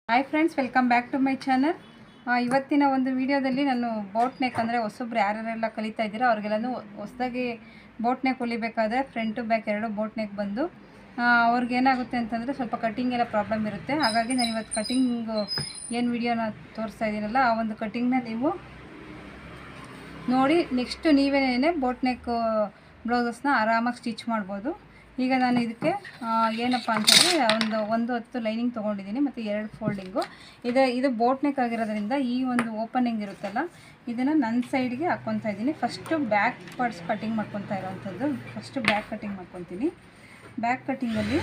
Hi friends, welcome back to my channel. ಇವತ್ತಿನ ಒಂದು ವಿಡಿಯೋದಲ್ಲಿ ನಾನು ಬೋಟ್ ನೆಕ್ ಅಂದರೆ ಹೊಸಬ್ರು ಯಾರ್ಯಾರೆಲ್ಲ ಕಲಿತಾ ಇದ್ದೀರೋ ಅವ್ರಿಗೆಲ್ಲನೂ ಹೊಸದಾಗಿ ಬೋಟ್ ನೆಕ್ ಹೊಲಿಬೇಕಾದ್ರೆ ಫ್ರಂಟ್ ಟು ಬ್ಯಾಕ್ ಎರಡು ಬೋಟ್ ನೆಕ್ ಬಂದು ಅವ್ರಿಗೇನಾಗುತ್ತೆ ಅಂತಂದರೆ ಸ್ವಲ್ಪ ಕಟ್ಟಿಂಗ್ ಎಲ್ಲ ಪ್ರಾಬ್ಲಮ್ ಇರುತ್ತೆ. ಹಾಗಾಗಿ ನಾನು ಇವತ್ತು ಕಟ್ಟಿಂಗು ಏನು ವಿಡಿಯೋನ ತೋರಿಸ್ತಾ ಇದ್ದೀನಲ್ಲ ಆ ಒಂದು ಕಟ್ಟಿಂಗ್ನ ನೀವು ನೋಡಿ ನೆಕ್ಸ್ಟ್ ನೀವೇನೇ ಬೋಟ್ ನೆಕ್ ಬ್ಲೌಸಸ್ನ ಆರಾಮಾಗಿ ಸ್ಟಿಚ್ ಮಾಡ್ಬೋದು. ಈಗ ನಾನು ಇದಕ್ಕೆ ಏನಪ್ಪ ಅಂತಂದರೆ ಒಂದು ಹೊತ್ತು ಲೈನಿಂಗ್ ತೊಗೊಂಡಿದ್ದೀನಿ ಮತ್ತು 2 ಫೋಲ್ಡಿಂಗು. ಇದು ಬೋಟ್ ನೆಕ್ ಆಗಿರೋದ್ರಿಂದ ಈ ಒಂದು ಓಪನಿಂಗ್ ಇರುತ್ತಲ್ಲ ಇದನ್ನು ನನ್ನ ಸೈಡ್ಗೆ ಹಾಕ್ಕೊತಾ ಇದ್ದೀನಿ. ಫಸ್ಟು ಬ್ಯಾಕ್ ಪಾರ್ಟ್ಸ್ ಕಟ್ಟಿಂಗ್ ಮಾಡ್ಕೊತಾ ಇರೋವಂಥದ್ದು. ಫಸ್ಟು ಬ್ಯಾಕ್ ಕಟ್ಟಿಂಗ್ ಮಾಡ್ಕೊತೀನಿ. ಬ್ಯಾಕ್ ಕಟ್ಟಿಂಗಲ್ಲಿ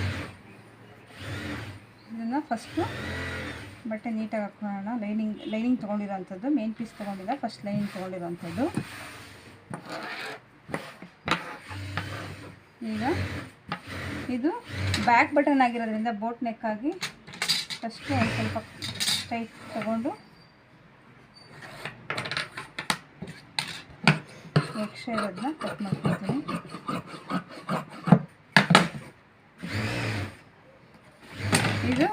ಇದನ್ನು ಫಸ್ಟು ಬಟ್ಟೆ ನೀಟಾಗಿ ಹಾಕ್ಕೊಳ್ಳೋಣ. ಲೈನಿಂಗ್ ತೊಗೊಂಡಿರೋವಂಥದ್ದು, ಮೇನ್ ಪೀಸ್ ತೊಗೊಂಡಿಲ್ಲ, ಫಸ್ಟ್ ಲೈನಿಂಗ್ ತೊಗೊಂಡಿರೋವಂಥದ್ದು. ಈಗ ಇದು ಬ್ಯಾಕ್ ಬಟನ್ ಆಗಿರೋದ್ರಿಂದ ಬೋಟ್ ನೆಕ್ ಆಗಿ ಫಸ್ಟು ಒಂದು ಸ್ವಲ್ಪ ಟೈಟ್ ತಗೊಂಡು ಎಕ್ಸ್ಟ್ರಾ ಇರೋದನ್ನ ಕಟ್ ಮಾಡ್ಕೊತೀನಿ. ಇದು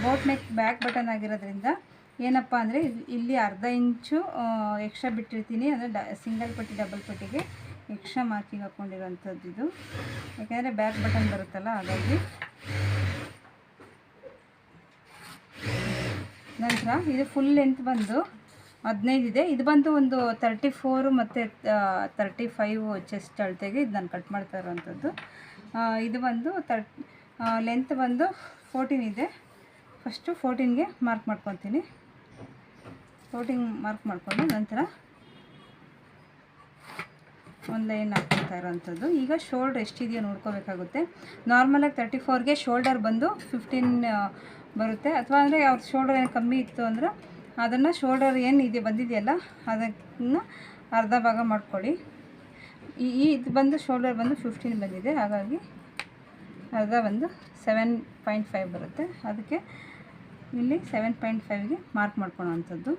ಬೋಟ್ ನೆಕ್ ಬ್ಯಾಕ್ ಬಟನ್ ಆಗಿರೋದ್ರಿಂದ ಏನಪ್ಪ ಅಂದರೆ ಇಲ್ಲಿ ಅರ್ಧ ಇಂಚು ಎಕ್ಸ್ಟ್ರಾ ಬಿಟ್ಟಿರ್ತೀನಿ. ಅಂದರೆ ಸಿಂಗಲ್ ಪಟ್ಟಿ ಡಬಲ್ ಪಟ್ಟಿಗೆ ಎಕ್ಸ್ಟ್ರಾ ಮಾರ್ಕಿಂಗ್ ಹಾಕ್ಕೊಂಡಿರೋಂಥದ್ದು ಇದು. ಯಾಕೆಂದರೆ ಬ್ಯಾಕ್ ಬಟನ್ ಬರುತ್ತಲ್ಲ ಹಾಗಾಗಿ. ನಂತರ ಇದು ಫುಲ್ ಲೆಂತ್ ಬಂದು 15 ಇದೆ. ಇದು ಬಂದು ಒಂದು 34 ಮತ್ತು 35 ಚೆಸ್ಟ್ ಅಳತೆಗೆ ಇದು ನಾನು ಕಟ್ ಮಾಡ್ತಾ ಇರೋವಂಥದ್ದು. ಇದು ಬಂದು ಲೆಂತ್ ಬಂದು 14 ಇದೆ. ಫಸ್ಟು 14ಗೆ ಮಾರ್ಕ್ ಮಾಡ್ಕೊತೀನಿ. 14 ಮಾರ್ಕ್ ಮಾಡಿಕೊಂಡು ನಂತರ ಒಂದು ಲೈನ್ ಹಾಕ್ಕೊತಾ ಇರೋವಂಥದ್ದು. ಈಗ ಶೋಲ್ಡ್ರ್ ಎಷ್ಟಿದೆಯೋ ನೋಡ್ಕೋಬೇಕಾಗುತ್ತೆ. ನಾರ್ಮಲಾಗಿ 34ಗೆ ಶೋಲ್ಡರ್ ಬಂದು 15 ಬರುತ್ತೆ. ಅಥವಾ ಅಂದರೆ ಅವ್ರ ಶೋಲ್ಡರ್ ಏನು ಕಮ್ಮಿ ಇತ್ತು ಅಂದ್ರೆ ಅದನ್ನು ಶೋಲ್ಡರ್ ಏನು ಇದೆ ಬಂದಿದೆಯಲ್ಲ ಅದನ್ನು ಅರ್ಧ ಭಾಗ ಮಾಡ್ಕೊಳ್ಳಿ. ಇದು ಬಂದು ಶೋಲ್ಡರ್ ಬಂದು 15 ಬಂದಿದೆ, ಹಾಗಾಗಿ ಅರ್ಧ ಬಂದು 7.5 ಬರುತ್ತೆ. ಅದಕ್ಕೆ ಇಲ್ಲಿ 7.5ಗೆ ಮಾರ್ಕ್ ಮಾಡ್ಕೊಳ್ಳೋ ಅಂಥದ್ದು.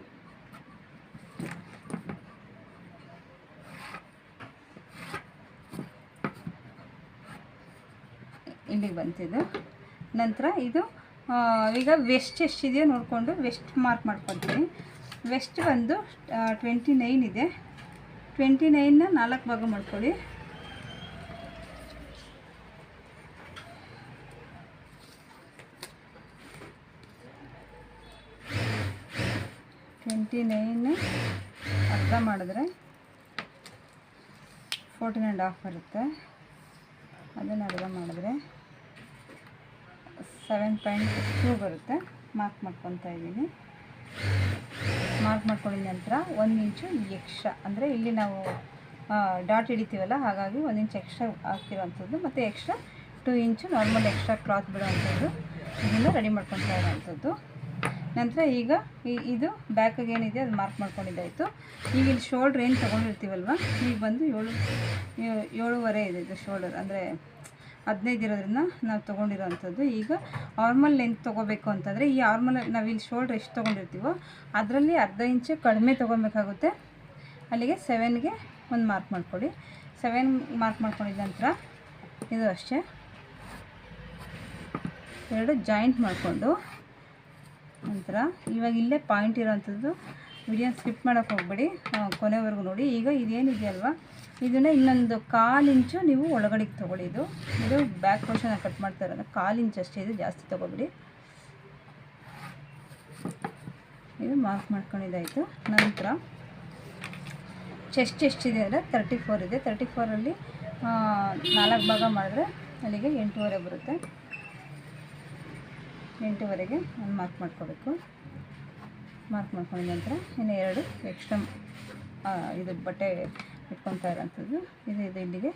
ಇಲ್ಲಿಗೆ ಬಂತಿದ್ದು. ನಂತರ ಇದು ಈಗ ವೆಸ್ಟ್ ಎಷ್ಟಿದೆಯೋ ನೋಡಿಕೊಂಡು ವೆಸ್ಟ್ ಮಾರ್ಕ್ ಮಾಡ್ಕೊತೀನಿ. ವೆಸ್ಟ್ ಬಂದು 29 ಇದೆ. 29ನ 4 ಭಾಗ ಮಾಡ್ಕೊಳ್ಳಿ. ಅರ್ಧ ಮಾಡಿದ್ರೆ 14.5 ಬರುತ್ತೆ. ಅದನ್ನು ಅರ್ಧ ಮಾಡಿದ್ರೆ 7.2 ಬರುತ್ತೆ. ಮಾರ್ಕ್ ಮಾಡ್ಕೊತಾ ಇದ್ದೀನಿ. ಮಾರ್ಕ್ ಮಾಡ್ಕೊಂಡಿದ ನಂತರ 1 ಇಂಚು ಎಕ್ಸ್ಟ್ರಾ, ಅಂದರೆ ಇಲ್ಲಿ ನಾವು ಡಾಟ್ ಹಿಡಿತೀವಲ್ಲ ಹಾಗಾಗಿ 1 ಇಂಚ್ ಎಕ್ಸ್ಟ್ರಾ ಹಾಕ್ತಿರೋವಂಥದ್ದು ಮತ್ತು ಎಕ್ಸ್ಟ್ರಾ 2 ಇಂಚು ನಾರ್ಮಲ್ ಎಕ್ಸ್ಟ್ರಾ ಕ್ಲಾತ್ ಬಿಡೋವಂಥದ್ದು. ಇದನ್ನು ರೆಡಿ ಮಾಡ್ಕೊತಾ ಇರೋವಂಥದ್ದು. ನಂತರ ಈಗ ಇದು ಬ್ಯಾಕಿಗೆ ಏನಿದೆ ಅದು ಮಾರ್ಕ್ ಮಾಡ್ಕೊಂಡಿದ್ದಾಯಿತು. ಈಗ ಇಲ್ಲಿ ಶೋಲ್ಡ್ರ್ ಏನು ತೊಗೊಂಡಿರ್ತೀವಲ್ವ, ಈಗ ಬಂದು 7.5 ಇದೆ ಇದು ಶೋಲ್ಡರ್. ಅಂದರೆ 15 ಇರೋದ್ರಿಂದ ನಾವು ತೊಗೊಂಡಿರೋವಂಥದ್ದು. ಈಗ ಆರ್ಮಲ್ ಲೆಂತ್ ತೊಗೋಬೇಕು ಅಂತಂದರೆ ಈ ಆರ್ಮಲ್ ನಾವು ಇಲ್ಲಿ ಶೋಲ್ಡ್ರ್ ಎಷ್ಟು ತೊಗೊಂಡಿರ್ತೀವೋ ಅದರಲ್ಲಿ ಅರ್ಧ ಇಂಚು ಕಡಿಮೆ ತೊಗೊಬೇಕಾಗುತ್ತೆ. ಅಲ್ಲಿಗೆ 7ಗೆ ಒಂದು ಮಾರ್ಕ್ ಮಾಡ್ಕೊಳ್ಳಿ. 7 ಮಾರ್ಕ್ ಮಾಡ್ಕೊಂಡಿದ್ದ ನಂತರ ಇದು ಅಷ್ಟೇ 2 ಜಾಯಿಂಟ್ ಮಾಡಿಕೊಂಡು ನಂತರ ಇವಾಗ ಇಲ್ಲೇ ಪಾಯಿಂಟ್ ಇರೋವಂಥದ್ದು. ವಿಡಿಯೋನ ಸ್ಕಿಪ್ ಮಾಡೋಕ್ಕೆ ಹೋಗಬೇಡಿ, ಕೊನೆವರೆಗೂ ನೋಡಿ. ಈಗ ಇದೇನಿದೆಯಲ್ವ ಇದನ್ನು ಇನ್ನೊಂದು 1/4 ಇಂಚು ನೀವು ಒಳಗಡೆಗೆ ತೊಗೊಳ್ಳಿ. ಇದು ಬ್ಯಾಕ್ ಪೋರ್ಷನ್ ಕಟ್ ಮಾಡ್ತಾ ಇರೋದು 1/4 ಇಂಚ್ ಅಷ್ಟೇ, ಇದು ಜಾಸ್ತಿ ತೊಗೊಬಿಡಿ. ಇದು ಮಾರ್ಕ್ ಮಾಡ್ಕೊಂಡಿದ್ದಾಯಿತು. ನಂತರ ಚೆಸ್ಟ್ ಎಷ್ಟಿದೆ ಅಂದರೆ 34 ಇದೆ. 34ಅಲ್ಲಿ 4 ಭಾಗ ಮಾಡಿದ್ರೆ ಅಲ್ಲಿಗೆ 8.5 ಬರುತ್ತೆ. 8ವರೆಗೆ ಒಂದು ಮಾರ್ಕ್ ಮಾಡ್ಕೋಬೇಕು. ಮಾರ್ಕ್ ಮಾಡ್ಕೊಂಡ ನಂತರ ಇನ್ನು 2 ಎಕ್ಸ್ಟ್ರಾ ಇದು ಬಟ್ಟೆ ಇಟ್ಕೊತಾ ಇರೋಂಥದ್ದು ಇದು ಇಲ್ಲಿಗೆ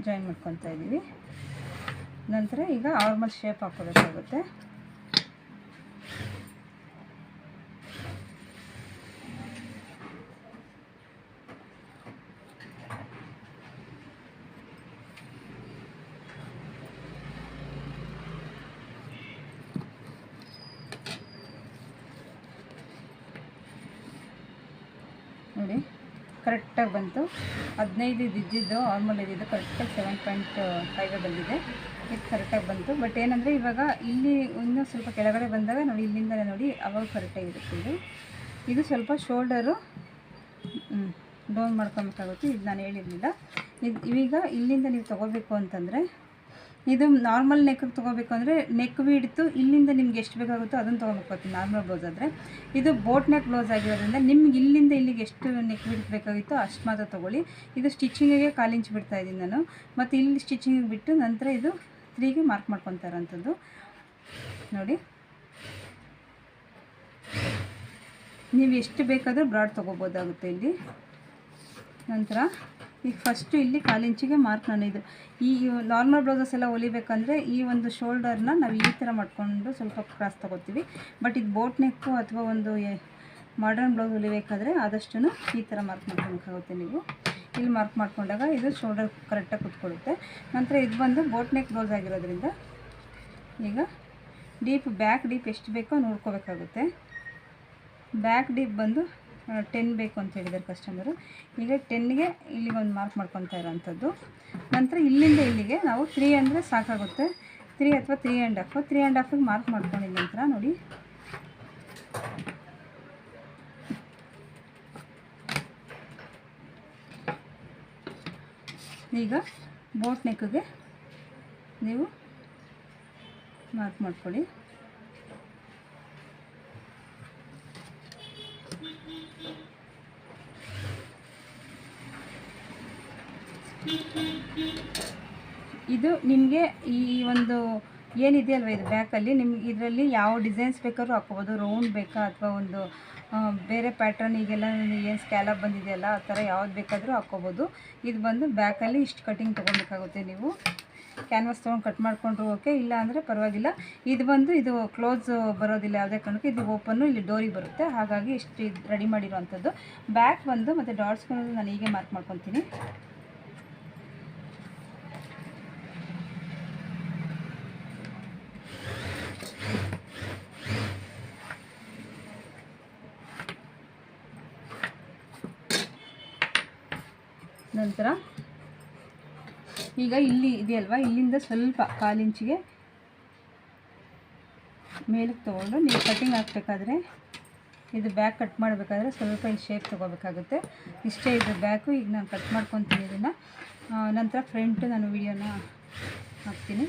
ಜಾಯಿನ್ ಮಾಡ್ಕೊತಾ ಇದ್ದೀವಿ. ನಂತರ ಈಗ ಆರ್ಮಲ್ ಶೇಪ್ ಹಾಕೋಬೇಕಾಗುತ್ತೆ. ನೋಡಿ ಕರೆಕ್ಟಾಗಿ ಬಂತು. 15 ಇದ್ದಿದ್ದು ಆರ್ಮಲ್ ಇದ್ದಿದ್ದು ಕರೆಕ್ಟಾಗಿ 7.5 ಬಂದಿದೆ. ಇದು ಕರೆಕ್ಟಾಗಿ ಬಂತು. ಬಟ್ ಏನಂದರೆ ಇವಾಗ ಇಲ್ಲಿ ಇನ್ನೂ ಸ್ವಲ್ಪ ಕೆಳಗಡೆ ಬಂದಾಗ ನೋಡಿ, ಇಲ್ಲಿಂದಲೇ ನೋಡಿ ಅವಾಗ ಕರೆಕ್ಟಾಗಿ ಇರುತ್ತೆ. ಇದು ಸ್ವಲ್ಪ ಶೋಲ್ಡರು ಡೌನ್ ಮಾಡ್ಕೊಬೇಕಾಗುತ್ತೆ. ಇದು ನಾನು ಹೇಳಿರಲಿಲ್ಲ. ಈಗ ಇಲ್ಲಿಂದ ನೀವು ತೊಗೋಬೇಕು ಅಂತಂದರೆ, ಇದು ನಾರ್ಮಲ್ ನೆಕ್ಗೆ ತೊಗೋಬೇಕು ಅಂದರೆ ನೆಕ್ ಬಿಡ್ತು ಇಲ್ಲಿಂದ ನಿಮ್ಗೆ ಎಷ್ಟು ಬೇಕಾಗುತ್ತೋ ಅದನ್ನು ತೊಗೊಬೇಕಾಗುತ್ತೆ ನಾರ್ಮಲ್ ಬ್ಲೌಸ್ ಆದರೆ. ಇದು ಬೋಟ್ ನೆಕ್ ಬ್ಲೌಸ್ ಆಗಿರೋದ್ರಿಂದ ನಿಮ್ಗೆ ಇಲ್ಲಿಂದ ಇಲ್ಲಿಗೆ ಎಷ್ಟು ನೆಕ್ ಬಿಡ್ತು ಬೇಕಾಗಿತ್ತೋ ಅಷ್ಟು ಮಾತ್ರ ತೊಗೊಳ್ಳಿ. ಇದು ಸ್ಟಿಚಿಂಗಿಗೆ 1/4 ಇಂಚ್ ಬಿಡ್ತಾ ಇದ್ದೀನಿ ನಾನು. ಮತ್ತು ಇಲ್ಲಿ ಸ್ಟಿಚಿಂಗಿಗೆ ಬಿಟ್ಟು ನಂತರ ಇದು 3ಗೆ ಮಾರ್ಕ್ ಮಾಡ್ಕೊತಾ ಇರೋಂಥದ್ದು ನೋಡಿ. ನೀವು ಎಷ್ಟು ಬೇಕಾದರೂ ಬ್ರಾಡ್ ತೊಗೋಬೋದಾಗುತ್ತೆ ಇಲ್ಲಿ. ನಂತರ ಈಗ ಫಸ್ಟು ಇಲ್ಲಿ 1/4 ಇಂಚಿಗೆ ಮಾರ್ಕ್ ನಾನು ಇದು ಈ ನಾರ್ಮಲ್ ಬ್ಲೌಸಸ್ ಎಲ್ಲ ಹೊಲಿಬೇಕಂದ್ರೆ ಈ ಒಂದು ಶೋಲ್ಡರ್ನ ನಾವು ಈ ಥರ ಮಾಡ್ಕೊಂಡು ಸ್ವಲ್ಪ ಕ್ರಾಸ್ ತೊಗೋತೀವಿ. ಬಟ್ ಇದು ಬೋಟ್ ನೆಕ್ಕು ಅಥವಾ ಒಂದು ಮಾಡರ್ನ್ ಬ್ಲೌಸ್ ಹೊಲಿಬೇಕಾದ್ರೆ ಆದಷ್ಟು ಈ ಥರ ಮಾರ್ಕ್ ಮಾಡ್ಕೊಬೇಕಾಗುತ್ತೆ. ನೀವು ಇಲ್ಲಿ ಮಾರ್ಕ್ ಮಾಡ್ಕೊಂಡಾಗ ಇದು ಶೋಲ್ಡರ್ ಕರೆಕ್ಟಾಗಿ ಕೂತ್ಕೊಳ್ಳುತ್ತೆ. ನಂತರ ಇದು ಬಂದು ಬೋಟ್ ನೆಕ್ ಬ್ಲೌಸ್ ಆಗಿರೋದ್ರಿಂದ ಈಗ ಬ್ಯಾಕ್ ಡೀಪ್ ಎಷ್ಟು ಬೇಕೋ ನೋಡ್ಕೋಬೇಕಾಗುತ್ತೆ. ಬ್ಯಾಕ್ ಡೀಪ್ ಬಂದು 10 ಬೇಕು ಅಂತ ಹೇಳಿದ್ದಾರೆ ಕಸ್ಟಮರು. ಈಗ 10ಗೆ ಇಲ್ಲಿಗೆ ಒಂದು ಮಾರ್ಕ್ ಮಾಡ್ಕೊತಾ ಇರೋವಂಥದ್ದು. ನಂತರ ಇಲ್ಲಿಂದ ಇಲ್ಲಿಗೆ ನಾವು 3 ಅಂದರೆ ಸಾಕಾಗುತ್ತೆ. 3 ಅಥವಾ 3.5 ಮಾರ್ಕ್ ಮಾಡ್ಕೊಂಡಿದ ನಂತರ ನೋಡಿ, ಈಗ ಬೋಟ್ ನೆಕ್ಗೆ ನೀವು ಮಾರ್ಕ್ ಮಾಡ್ಕೊಳ್ಳಿ. ಇದು ನಿಮಗೆ ಈ ಒಂದು ಏನಿದೆಯಲ್ವ ಇದು ಬ್ಯಾಕಲ್ಲಿ ನಿಮ್ಗೆ ಇದರಲ್ಲಿ ಯಾವ ಡಿಸೈನ್ಸ್ ಬೇಕಾದ್ರೂ ಹಾಕ್ಕೋಬೋದು. ರೌಂಡ್ ಬೇಕಾ ಅಥವಾ ಒಂದು ಬೇರೆ ಪ್ಯಾಟ್ರನ್, ಈಗೆಲ್ಲ ಏನು ಸ್ಕ್ಯಾಲಪ್ ಬಂದಿದೆಯಲ್ಲ ಆ ಥರ ಯಾವ್ದು ಬೇಕಾದರೂ ಹಾಕ್ಕೋಬೋದು. ಇದು ಬಂದು ಬ್ಯಾಕಲ್ಲಿ ಇಷ್ಟು ಕಟಿಂಗ್ ತೊಗೊಬೇಕಾಗುತ್ತೆ. ನೀವು ಕ್ಯಾನ್ವಾಸ್ ತೊಗೊಂಡು ಕಟ್ ಮಾಡ್ಕೊಂಡ್ರು ಓಕೆ, ಇಲ್ಲ ಅಂದರೆ ಪರವಾಗಿಲ್ಲ. ಇದು ಬಂದು ಇದು ಕ್ಲೋಸ್ ಬರೋದಿಲ್ಲ ಯಾವುದೇ ಕಾರಣಕ್ಕೂ, ಇದು ಓಪನ್ನು ಇಲ್ಲಿ ಡೋರಿಗೆ ಬರುತ್ತೆ. ಹಾಗಾಗಿ ಇಷ್ಟು ಇದು ರೆಡಿ ಮಾಡಿರೋವಂಥದ್ದು. ಬ್ಯಾಕ್ ಬಂದು ಮತ್ತು ಡಾಟ್ಸ್ಕೊಂಡು ನಾನು ಹೀಗೆ ಮಾರ್ಕ್ ಮಾಡ್ಕೊತೀನಿ. ನಂತರ ಈಗ ಇಲ್ಲಿ ಇದೆಯಲ್ವ, ಇಲ್ಲಿಂದ ಸ್ವಲ್ಪ 1/4 ಇಂಚಿಗೆ ಮೇಲಕ್ಕೆ ತೊಗೊಂಡು ನೀವು ಕಟಿಂಗ್ ಹಾಕಬೇಕಾದ್ರೆ, ಇದು ಬ್ಯಾಕ್ ಕಟ್ ಮಾಡಬೇಕಾದ್ರೆ ಸ್ವಲ್ಪ ಇಲ್ಲಿ ಶೇಪ್ ತೊಗೋಬೇಕಾಗುತ್ತೆ. ಇಷ್ಟೇ ಇದು ಬ್ಯಾಕು. ಈಗ ನಾನು ಕಟ್ ಮಾಡ್ಕೊತೀನಿ ಇದನ್ನು. ನಂತರ ಫ್ರಂಟ್ ನಾನು ವಿಡಿಯೋನ ಹಾಕ್ತೀನಿ.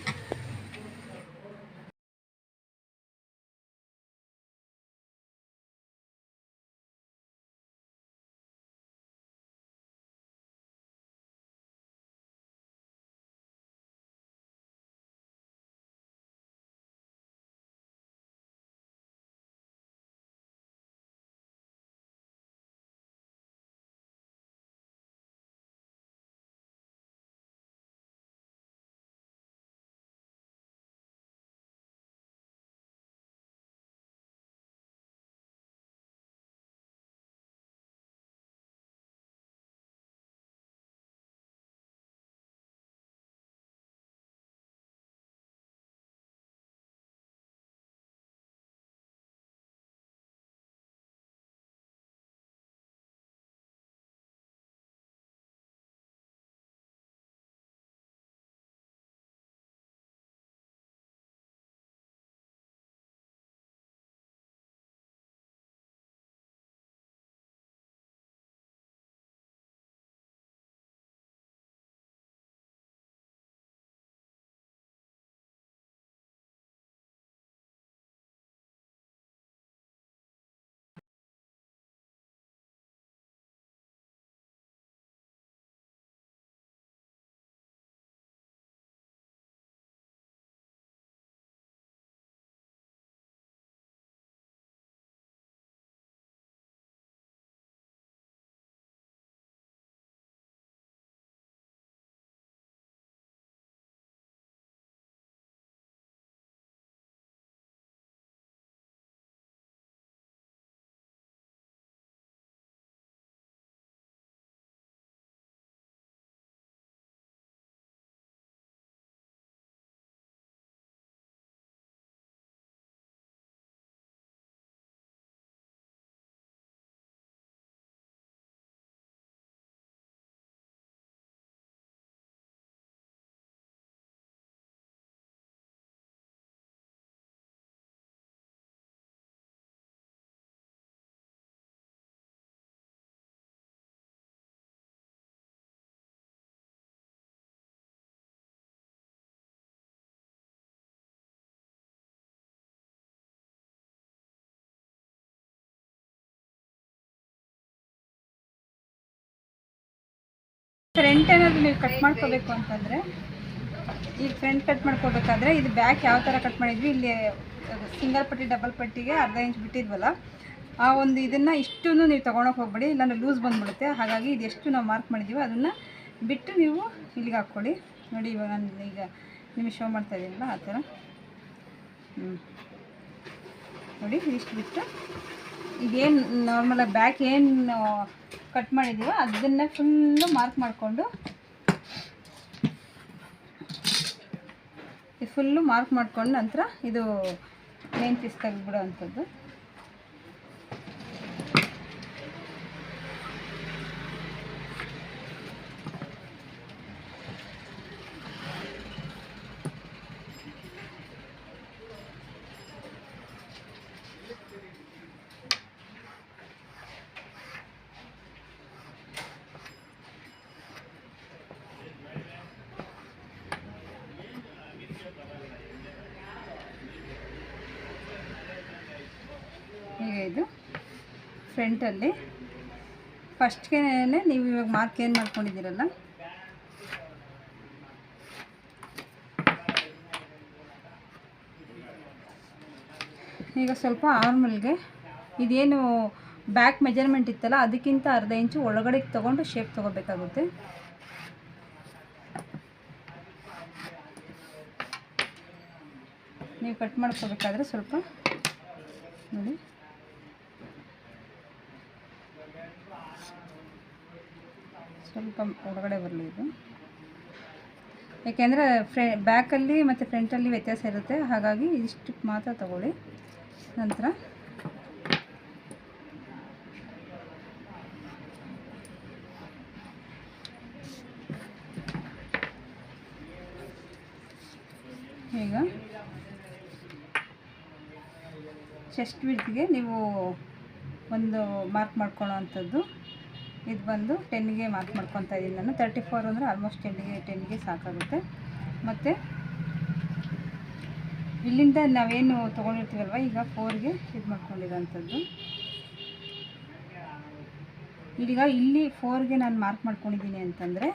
ಫ್ರಂಟ್ ಏನಾದರೂ ನೀವು ಕಟ್ ಮಾಡ್ಕೋಬೇಕು ಅಂತಂದರೆ, ಈಗ ಫ್ರಂಟ್ ಕಟ್ ಮಾಡ್ಕೋಬೇಕಾದ್ರೆ ಇದು ಬ್ಯಾಕ್ ಯಾವ ಥರ ಕಟ್ ಮಾಡಿದ್ವಿ, ಇಲ್ಲಿ ಸಿಂಗಲ್ ಪಟ್ಟಿ ಡಬಲ್ ಪಟ್ಟಿಗೆ ಅರ್ಧ ಇಂಚ್ ಬಿಟ್ಟಿದ್ವಲ್ಲ, ಆ ಒಂದು ಇದನ್ನು ಇಷ್ಟೂ ನೀವು ತೊಗೊಳಕ್ಕೆ ಹೋಗ್ಬೇಡಿ, ಇಲ್ಲಾಂದ್ರೆ ಲೂಸ್ ಬಂದುಬಿಡುತ್ತೆ. ಹಾಗಾಗಿ ಇದೆಷ್ಟು ನಾವು ಮಾರ್ಕ್ ಮಾಡಿದ್ದೀವೋ ಅದನ್ನು ಬಿಟ್ಟು ನೀವು ಇಲ್ಲಿಗೆ ಹಾಕ್ಕೊಳ್ಳಿ. ನೋಡಿ, ಇವಾಗ ನಾನು ಈಗ ನಿಮಗೆ ಶೋ ಮಾಡ್ತಾ ಇದ್ದೀನಲ್ಲ ಆ ಥರ. ನೋಡಿ, ಇಷ್ಟು ಬಿಟ್ಟು ಈಗೇನು ನಾರ್ಮಲಾಗಿ ಬ್ಯಾಕ್ ಏನು ಕಟ್ ಮಾಡಿದ್ದೀವೋ ಅದನ್ನು ಫುಲ್ಲು ಮಾರ್ಕ್ ಮಾಡಿಕೊಂಡು ಫುಲ್ಲು ಮಾರ್ಕ್ ಮಾಡ್ಕೊಂಡು ನಂತರ ಇದು ಮೇನ್ ಪೀಸ್ ತೆಗೆದುಬಿಡೋ ಅಂಥದ್ದು. ಈಗ ಇದು ಫ್ರಂಟಲ್ಲಿ ಫಸ್ಟ್ಗೆ ನೀವು ಇವಾಗ ಮಾರ್ಕ್ ಏನು ಮಾಡ್ಕೊಂಡಿದ್ದೀರಲ್ಲ, ಈಗ ಸ್ವಲ್ಪ ಆರ್ಮಲ್ಗೆ ಇದೇನು ಬ್ಯಾಕ್ ಮೆಜರ್ಮೆಂಟ್ ಇತ್ತಲ್ಲ ಅದಕ್ಕಿಂತ ಅರ್ಧ ಇಂಚು ಒಳಗಡೆ ತೊಗೊಂಡು ಶೇಪ್ ತೊಗೋಬೇಕಾಗುತ್ತೆ. ನೀವು ಕಟ್ ಮಾಡ್ಕೋಬೇಕಾದ್ರೆ ಸ್ವಲ್ಪ ನೋಡಿ, ಸ್ವಲ್ಪ ಒಳಗಡೆ ಬರಲಿ ಇದು, ಯಾಕೆಂದರೆ ಬ್ಯಾಕಲ್ಲಿ ಮತ್ತು ಫ್ರಂಟಲ್ಲಿ ವ್ಯತ್ಯಾಸ ಇರುತ್ತೆ. ಹಾಗಾಗಿ ಇಷ್ಟು ಮಾತ್ರ ತಗೊಳ್ಳಿ. ನಂತರ ಈಗ ಚೆಸ್ಟ್ ವಿಡ್ತ್ಗೆ ನೀವು ಒಂದು ಮಾರ್ಕ್ ಮಾಡ್ಕೊಳ್ಳೋ ಅಂಥದ್ದು, ಇದು ಬಂದು 10ಗೆ ಮಾರ್ಕ್ ಮಾಡ್ಕೊತಾ ಇದ್ದೀನಿ ನಾನು. 34 ಅಂದರೆ ಆಲ್ಮೋಸ್ಟ್ 10ಗೆ ಸಾಕಾಗುತ್ತೆ. ಮತ್ತು ಇಲ್ಲಿಂದ ನಾವೇನು ತೊಗೊಂಡಿರ್ತೀವಲ್ವ, ಈಗ 4ಗೆ ಇದು ಮಾಡ್ಕೊಂಡಿರೋಂಥದ್ದು. ಈಗ ಇಲ್ಲಿ 4ಗೆ ನಾನು ಮಾರ್ಕ್ ಮಾಡ್ಕೊಂಡಿದ್ದೀನಿ ಅಂತಂದರೆ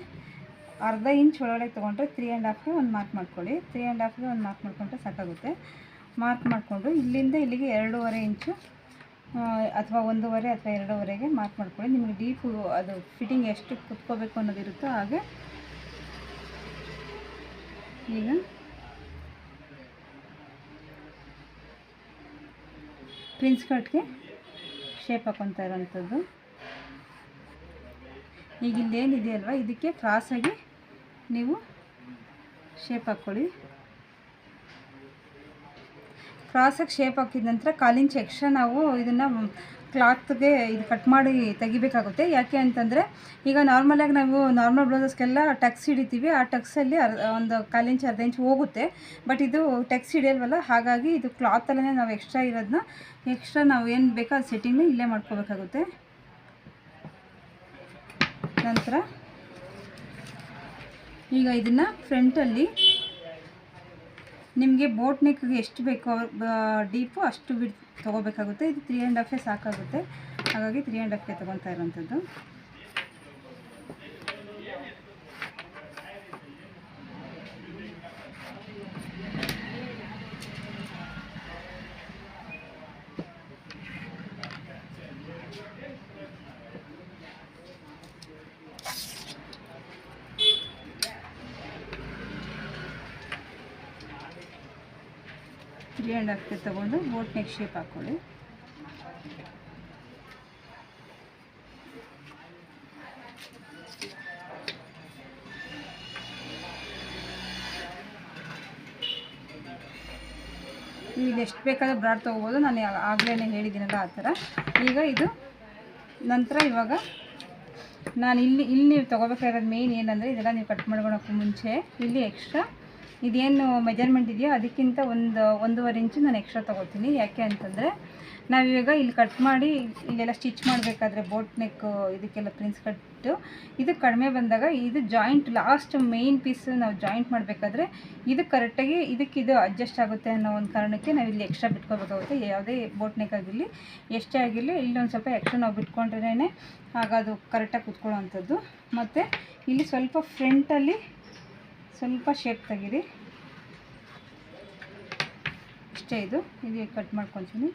ಅರ್ಧ ಇಂಚ್ ಒಳಗಡೆ ತೊಗೊಂಡ್ರೆ 3.5ಗೆ ಒಂದು ಮಾರ್ಕ್ ಮಾಡ್ಕೊಳ್ಳಿ. 3.5ಗೆ ಒಂದು ಮಾರ್ಕ್ ಮಾಡ್ಕೊಂಡ್ರೆ ಸಾಕಾಗುತ್ತೆ. ಮಾರ್ಕ್ ಮಾಡಿಕೊಂಡು ಇಲ್ಲಿಂದ ಇಲ್ಲಿಗೆ 2.5 ಇಂಚು ಅಥವಾ 1.5 ಅಥವಾ 2.5ಗೆ ಮಾರ್ಕ್ ಮಾಡ್ಕೊಳ್ಳಿ. ನಿಮಗೆ ಡೀಪು ಅದು ಫಿಟ್ಟಿಂಗ್ ಎಷ್ಟು ಕುತ್ಕೋಬೇಕು ಅನ್ನೋದಿರುತ್ತೋ ಹಾಗೆ. ಈಗ ಪ್ರಿನ್ಸ್ ಕಟ್ಗೆ ಶೇಪ್ ಹಾಕ್ಕೊತಾ ಇರೋಂಥದ್ದು. ಈಗ ಇಲ್ಲೇನಿದೆಯಲ್ವ ಇದಕ್ಕೆ ಕ್ರಾಸಾಗಿ ನೀವು ಶೇಪ್ ಹಾಕ್ಕೊಳ್ಳಿ. ಕ್ರಾಸಾಗಿ ಶೇಪ್ ಹಾಕಿದ ನಂತರ 1/4 ಇಂಚ್ ಎಕ್ಸ್ಟ್ರಾ ನಾವು ಇದನ್ನು ಕ್ಲಾತ್ಗೆ ಇದು ಕಟ್ ಮಾಡಿ ತೆಗಿಬೇಕಾಗುತ್ತೆ. ಯಾಕೆ ಅಂತಂದರೆ ಈಗ ನಾರ್ಮಲಾಗಿ ನಾವು ನಾರ್ಮಲ್ ಬ್ಲೌಸಸ್ಗೆಲ್ಲ ಟಕ್ಸ್ ಹಿಡಿತೀವಿ, ಆ ಟಕ್ಸಲ್ಲಿ ಒಂದು 1/4 ಇಂಚ್ ಅರ್ಧ ಇಂಚ್ ಹೋಗುತ್ತೆ. ಬಟ್ ಇದು ಟಕ್ಸ್ ಹಿಡಿಯಲ್ವಲ್ಲ, ಹಾಗಾಗಿ ಇದು ಕ್ಲಾತಲ್ಲೇ ನಾವು ಎಕ್ಸ್ಟ್ರಾ ನಾವು ಏನು ಬೇಕೋ ಅದು ಸೆಟ್ಟಿಂಗ್ನ ಇಲ್ಲೇ ಮಾಡ್ಕೋಬೇಕಾಗುತ್ತೆ. ನಂತರ ಈಗ ಇದನ್ನು ಫ್ರಂಟಲ್ಲಿ ನಿಮಗೆ ಬೋಟ್ ನೆಕ್ಗೆ ಎಷ್ಟು ಬೇಕೋ ಡೀಪು ಅಷ್ಟು ಬಿಡ್ ತೊಗೋಬೇಕಾಗುತ್ತೆ. ಇದು 3.5 ಸಾಕಾಗುತ್ತೆ. ಹಾಗಾಗಿ 3.5ಗೆ ತೊಗೊತಾ ಇರೋಂಥದ್ದು. ಗೆ ತಗೊಂಡು ಬೋಟ್ ನೆಕ್ ಶೇಪ್ ಹಾಕ್ಕೊಳ್ಳಿ. ಇದು ಎಷ್ಟು ಬೇಕಾದರೂ ಬ್ರಾಡ್ ತೊಗೋಬೋದು, ನಾನು ಆಗಲೇ ಹೇಳಿದ್ದೀನಲ್ಲ ಆ ಥರ. ಈಗ ಇದು ನಂತರ ಇವಾಗ ನಾನು ಇಲ್ಲಿ ನೀವು ತೊಗೋಬೇಕಾಗಿರೋದು ಮೇಯ್ನ್ ಏನಂದರೆ, ಇದೆಲ್ಲ ನೀವು ಕಟ್ ಮಾಡ್ಕೊಳೋಕ್ಕೂ ಮುಂಚೆ ಇಲ್ಲಿ ಎಕ್ಸ್ಟ್ರಾ ಇದೇನು ಮೆಜರ್ಮೆಂಟ್ ಇದೆಯೋ ಅದಕ್ಕಿಂತ 1.5 ಇಂಚು ನಾನು ಎಕ್ಸ್ಟ್ರಾ ತೊಗೋತೀನಿ. ಯಾಕೆ ಅಂತಂದರೆ ನಾವಿವಾಗ ಇಲ್ಲಿ ಕಟ್ ಮಾಡಿ ಇಲ್ಲೆಲ್ಲ ಸ್ಟಿಚ್ ಮಾಡಬೇಕಾದ್ರೆ ಬೋಟ್ ನೆಕ್ ಇದಕ್ಕೆಲ್ಲ ಪ್ರಿನ್ಸ್ ಕಟ್ಟು ಇದು ಕಡಿಮೆ ಬಂದಾಗ ಇದು ಜಾಯಿಂಟ್ ಲಾಸ್ಟ್ ಮೇಯ್ನ್ ಪೀಸು ನಾವು ಜಾಯಿಂಟ್ ಮಾಡಬೇಕಾದ್ರೆ ಇದು ಕರೆಕ್ಟಾಗಿ ಇದಕ್ಕಿದು ಅಡ್ಜಸ್ಟ್ ಆಗುತ್ತೆ ಅನ್ನೋ ಒಂದು ಕಾರಣಕ್ಕೆ ನಾವು ಇಲ್ಲಿ ಎಕ್ಸ್ಟ್ರಾ ಬಿಟ್ಕೋಬೇಕಾಗುತ್ತೆ. ಯಾವುದೇ ಬೋಟ್ ನೆಕ್ ಆಗಿರಲಿ ಎಷ್ಟೇ ಆಗಿರಲಿ ಇಲ್ಲೊಂದು ಸ್ವಲ್ಪ ಎಕ್ಸ್ಟ್ರಾ ನಾವು ಬಿಟ್ಕೊಂಡ್ರೇ ಆಗ ಅದು ಕರೆಕ್ಟಾಗಿ ಕುತ್ಕೊಳ್ಳೋ ಅಂಥದ್ದು. ಮತ್ತು ಇಲ್ಲಿ ಸ್ವಲ್ಪ ಫ್ರಂಟಲ್ಲಿ ಸ್ವಲ್ಪ ಶೇಪ್ ತೆಗೀರಿ, ಇಷ್ಟೇ. ಇದು ಕಟ್ ಮಾಡ್ಕೊತೀನಿ.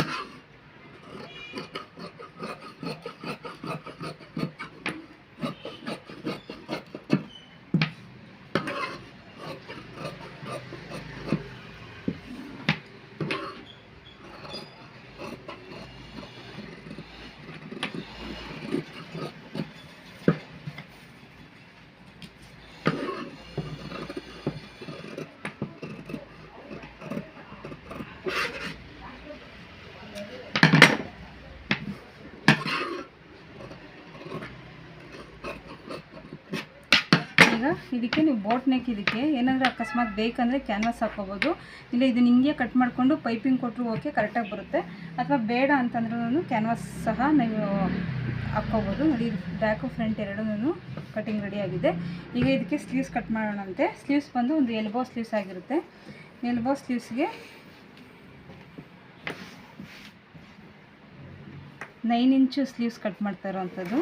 ಇದಕ್ಕೆ ನೀವು ಬೋಟ್ ನೆಕ್ ಇದಕ್ಕೆ ಏನಾದರೂ ಅಕಸ್ಮಾತ್ ಬೇಕಂದರೆ ಕ್ಯಾನ್ವಾಸ್ ಹಾಕ್ಕೋಬೋದು, ಇಲ್ಲ ಇದನ್ನ ಹಿಂಗೆ ಕಟ್ ಮಾಡಿಕೊಂಡು ಪೈಪಿಂಗ್ ಕೊಟ್ಟರು ಓಕೆ ಕರೆಕ್ಟಾಗಿ ಬರುತ್ತೆ. ಅಥವಾ ಬೇಡ ಅಂತಂದ್ರೂ ಕ್ಯಾನ್ವಾಸ್ ಸಹ ನೀವು ಹಾಕ್ಕೋಬೋದು. ನೋಡಿ ಬ್ಯಾಕು ಫ್ರಂಟ್ ಎರಡೂ ಕಟಿಂಗ್ ರೆಡಿ ಆಗಿದೆ. ಈಗ ಇದಕ್ಕೆ ಸ್ಲೀವ್ಸ್ ಕಟ್ ಮಾಡೋಣಂತೆ. ಸ್ಲೀವ್ಸ್ ಬಂದು ಒಂದು ಎಲ್ಬೋ ಸ್ಲೀವ್ಸ್ ಆಗಿರುತ್ತೆ. ಎಲ್ಬೋ ಸ್ಲೀವ್ಸ್ಗೆ 9 ಇಂಚು ಸ್ಲೀವ್ಸ್ ಕಟ್ ಮಾಡ್ತಾ ಇರೋವಂಥದ್ದು.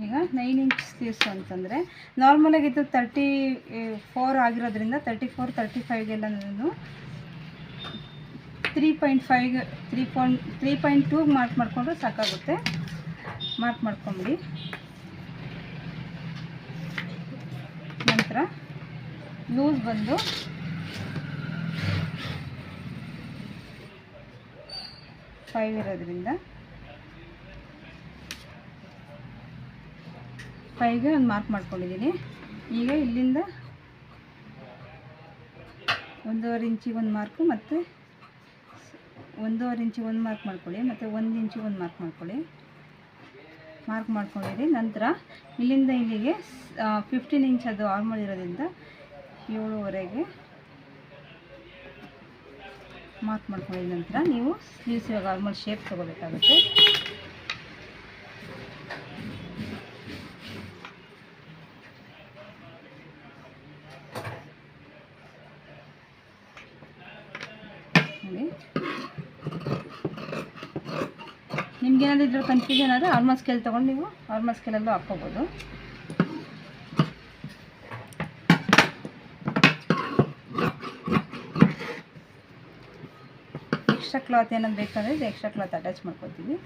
ಈಗ 9 ಇಂಚ್ ಸ್ಲೀವ್ಸ್ ಅಂತಂದರೆ ನಾರ್ಮಲಾಗಿ ಇದು 34 ಆಗಿರೋದ್ರಿಂದ 34, 35ಗೆಲ್ಲ ನಾನು 3.2 ಮಾರ್ಕ್ ಮಾಡಿಕೊಂಡ್ರೆ ಸಾಕಾಗುತ್ತೆ. ಮಾರ್ಕ್ ಮಾಡ್ಕೊಂಬಿಡಿ. ನಂತರ ಲೂಸ್ ಬಂದು 5 ಇರೋದ್ರಿಂದ 5ಗೆ ಒಂದು ಮಾರ್ಕ್ ಮಾಡ್ಕೊಂಡಿದ್ದೀನಿ. ಈಗ ಇಲ್ಲಿಂದ 1.5 ಇಂಚಿಗೆ ಒಂದು ಮಾರ್ಕು ಮತ್ತು 1.5 ಇಂಚಿಗೆ ಒಂದು ಮಾರ್ಕ್ ಮಾಡ್ಕೊಳ್ಳಿ, ಮತ್ತು 1 ಇಂಚಿಗೆ ಒಂದು ಮಾರ್ಕ್ ಮಾಡ್ಕೊಳ್ಳಿ. ಮಾರ್ಕ್ ಮಾಡ್ಕೊಂಡಿರಿ. ನಂತರ ಇಲ್ಲಿಂದ ಇಲ್ಲಿಗೆ 15 ಇಂಚ್ ಅದು ಆರ್ಮಲ್ ಇರೋದ್ರಿಂದ 7.5ಗೆ ಮಾರ್ಕ್ ಮಾಡ್ಕೊಂಡಿದ ನಂತರ ನೀವು ಸ್ಲೀವ್ಸ್ ಇವಾಗ ಆರ್ಮಲ್ ಶೇಪ್ ತೊಗೋಬೇಕಾಗುತ್ತೆ. ನಿಮ್ಗೇನಾದರೂ ಇದ್ರ ಕನ್ಫ್ಯೂಷನ್ ಆದರೆ ಆರ್ಮಲ್ ಸ್ಕೇಲ್ ತೊಗೊಂಡು ನೀವು ಆರ್ಮಲ್ ಸ್ಕೇಲಲ್ಲೂ ಹಾಕ್ಕೋಬೋದು. ಎಕ್ಸ್ಟ್ರಾ ಕ್ಲಾತ್ ಏನಾದ್ರು ಬೇಕಾದರೆ ಇದು ಎಕ್ಸ್ಟ್ರಾ ಕ್ಲಾತ್ ಅಟ್ಯಾಚ್ ಮಾಡ್ಕೊತೀವಿ.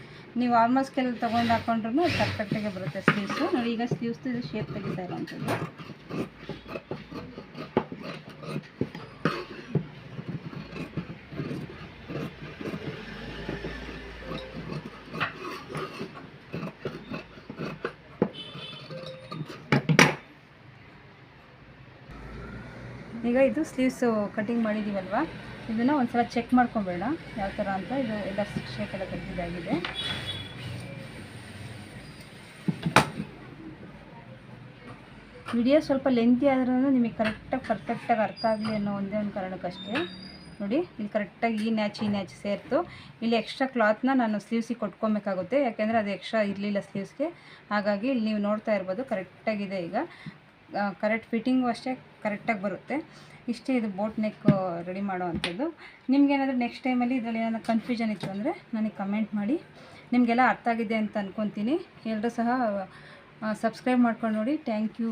ನೀವು ಆರ್ಮಲ್ ಸ್ಕೇಲ್ ತೊಗೊಂಡು ಹಾಕ್ಕೊಂಡ್ರೂ ಪರ್ಫೆಕ್ಟಾಗೆ ಬರುತ್ತೆ ಸ್ಲೀವ್ಸು. ನೋಡಿ ಈಗ ಸ್ಲೀವ್ಸ್ದು ಇದು ಶೇಪ್ ತೆಗಿತಾ ಇರೋವಂಥದ್ದು. ಈಗ ಇದು ಸ್ಲೀವ್ಸು ಕಟಿಂಗ್ ಮಾಡಿದ್ದೀವಲ್ವ, ಇದನ್ನು ಒಂದು ಸಲ ಚೆಕ್ ಮಾಡ್ಕೊಬೇಡ ಯಾವ ಥರ ಅಂತ. ಇದು ಎಲ್ಲ ಶೇಪ್ ಎಲ್ಲ ತೆಗೆದಿದ್ದಾಗಿದೆ. ವಿಡಿಯೋ ಸ್ವಲ್ಪ ಲೆಂತಿ ಆದ್ರೂ ನಿಮಗೆ ಕರೆಕ್ಟಾಗಿ ಪರ್ಫೆಕ್ಟಾಗಿ ಅರ್ಥ ಆಗಲಿ ಅನ್ನೋ ಒಂದೇ ಒಂದು ಕಾರಣಕ್ಕಷ್ಟೇ. ನೋಡಿ ಇಲ್ಲಿ ಕರೆಕ್ಟಾಗಿ ಈ ನ್ಯಾಚ್ ಸೇರ್ತು. ಇಲ್ಲಿ ಎಕ್ಸ್ಟ್ರಾ ಕ್ಲಾತ್ನ ನಾನು ಸ್ಲೀವ್ಸಿಗೆ ಕೊಟ್ಕೊಬೇಕಾಗುತ್ತೆ, ಯಾಕೆಂದರೆ ಅದು ಎಕ್ಸ್ಟ್ರಾ ಇರಲಿಲ್ಲ ಸ್ಲೀವ್ಸ್ಗೆ. ಹಾಗಾಗಿ ಇಲ್ಲಿ ನೀವು ನೋಡ್ತಾ ಇರ್ಬೋದು ಕರೆಕ್ಟಾಗಿದೆ. ಈಗ ಕರೆಕ್ಟ್ ಫಿಟ್ಟಿಂಗು ಅಷ್ಟೇ ಕರೆಕ್ಟಾಗಿ ಬರುತ್ತೆ. ಇಷ್ಟೇ ಇದು ಬೋಟ್ ನೆಕ್ ರೆಡಿ ಮಾಡೋ ಅಂಥದ್ದು. ನಿಮಗೇನಾದರೂ ನೆಕ್ಸ್ಟ್ ಟೈಮಲ್ಲಿ ಇದರಲ್ಲಿ ಏನಾದರೂ ಕನ್ಫ್ಯೂಷನ್ ಇತ್ತು ಅಂದರೆ ನನಗೆ ಕಮೆಂಟ್ ಮಾಡಿ. ನಿಮಗೆಲ್ಲ ಅರ್ಥ ಆಗಿದೆ ಅಂತ ಅಂದ್ಕೊತೀನಿ. ಎಲ್ಲರೂ ಸಹ ಸಬ್ಸ್ಕ್ರೈಬ್ ಮಾಡ್ಕೊಂಡು ನೋಡಿ. Thank you.